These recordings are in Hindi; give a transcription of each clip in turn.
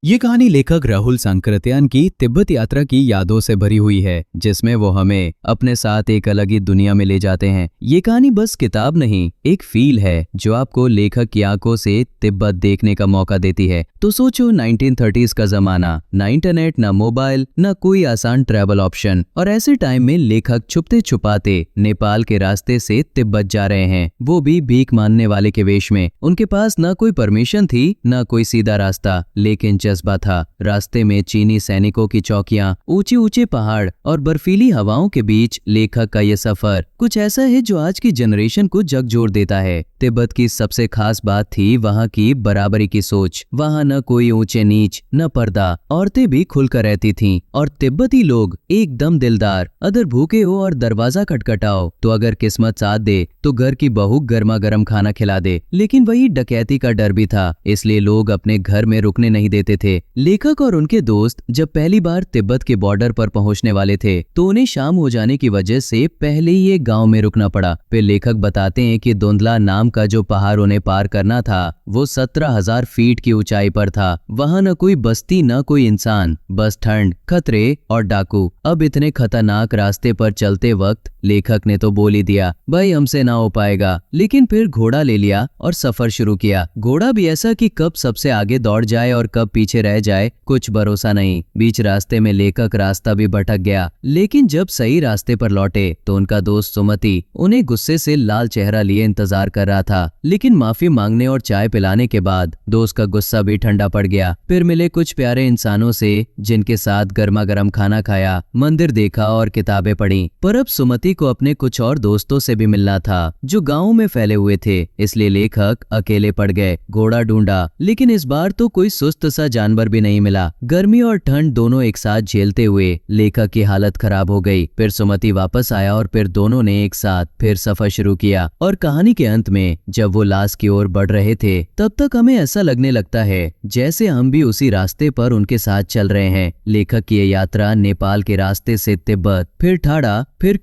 ये कहानी लेखक राहुल सांकृत्यान की तिब्बत यात्रा की यादों से भरी हुई है, जिसमें वो हमें अपने साथ एक अलग ही दुनिया में ले जाते हैं। ये कहानी बस किताब नहीं, एक फील है जो आपको लेखक की आंखों से तिब्बत देखने का मौका देती है। तो सोचो 1930s का जमाना, ना इंटरनेट, ना मोबाइल, ना कोई आसान ट्रैवल ऑप्शन, और ऐसे टाइम में लेखक छुपते छुपाते नेपाल के रास्ते से तिब्बत जा रहे हैं, वो भी भीख मांगने वाले के वेश में। उनके पास ना कोई परमिशन थी, ना कोई सीधा रास्ता, लेकिन जज्बा था। रास्ते में चीनी सैनिकों की चौकियां, ऊंचे ऊंचे पहाड़ और बर्फीली हवाओं के बीच लेखक का यह सफर कुछ ऐसा है जो आज की जनरेशन को झकझोर देता है। तिब्बत की सबसे खास बात थी वहाँ की बराबरी की सोच। वहाँ न कोई ऊंचे नीच, न पर्दा, औरतें भी खुलकर रहती थीं, और तिब्बती लोग एकदम दिलदार। अगर भूखे हो और दरवाजा खटखटाओ तो अगर किस्मत साथ दे तो घर की बहू गर्मा गर्म खाना खिला दे। लेकिन वही डकैती का डर भी था, इसलिए लोग अपने घर में रुकने नहीं देते थे। लेखक और उनके दोस्त जब पहली बार तिब्बत के बॉर्डर पर पहुंचने वाले थे तो उन्हें शाम हो जाने की वजह से पहले ही एक गांव में रुकना पड़ा। फिर लेखक बताते हैं कि धुंधला नाम का जो पहाड़ उन्हें पार करना था वो 17,000 फीट की ऊंचाई पर था। वहां न कोई बस्ती, न कोई इंसान, बस ठंड, खतरे और डाकू। अब इतने खतरनाक रास्ते पर चलते वक्त लेखक ने तो बोल ही दिया, भाई हमसे ना हो पाएगा। लेकिन फिर घोड़ा ले लिया और सफर शुरू किया। घोड़ा भी ऐसा कि कब सबसे आगे दौड़ जाए और कब पीछे रह जाए, कुछ भरोसा नहीं। बीच रास्ते में लेखक रास्ता भी भटक गया, लेकिन जब सही रास्ते पर लौटे तो उनका दोस्त सुमति उन्हें गुस्से से लाल चेहरा लिए इंतजार कर रहा था। लेकिन माफी मांगने और चाय पिलाने के बाद दोस्त का गुस्सा भी ठंडा पड़ गया। फिर मिले कुछ प्यारे इंसानों से जिनके साथ गर्मा गर्म खाना खाया, मंदिर देखा और किताबें पढ़ी। पर अब सुमति को अपने कुछ और दोस्तों से भी मिलना था जो गाँव में फैले हुए थे, इसलिए लेखक अकेले पड़ गए। घोड़ा ढूंढा, लेकिन इस बार तो कोई सुस्त सा जानवर भी नहीं मिला। गर्मी और ठंड दोनों एक साथ झेलते हुए लेखक की हालत खराब हो गई। फिर सुमति वापस आया और फिर दोनों ने एक साथ फिर सफर शुरू किया। और कहानी के अंत में जब वो लाश की ओर बढ़ रहे थे तब तक हमें ऐसा लगने लगता है जैसे हम भी उसी रास्ते पर उनके साथ चल रहे हैं। लेखक की ये यात्रा नेपाल के रास्ते से तिब्बत, फिर ठाड़ा, फिर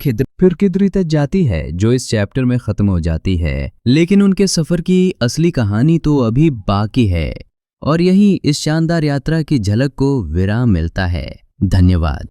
खिद्री तक जाती है, जो इस चैप्टर में खत्म हो जाती है। लेकिन उनके सफर की असली कहानी तो अभी बाकी है, और यही इस शानदार यात्रा की झलक को विराम मिलता है। धन्यवाद।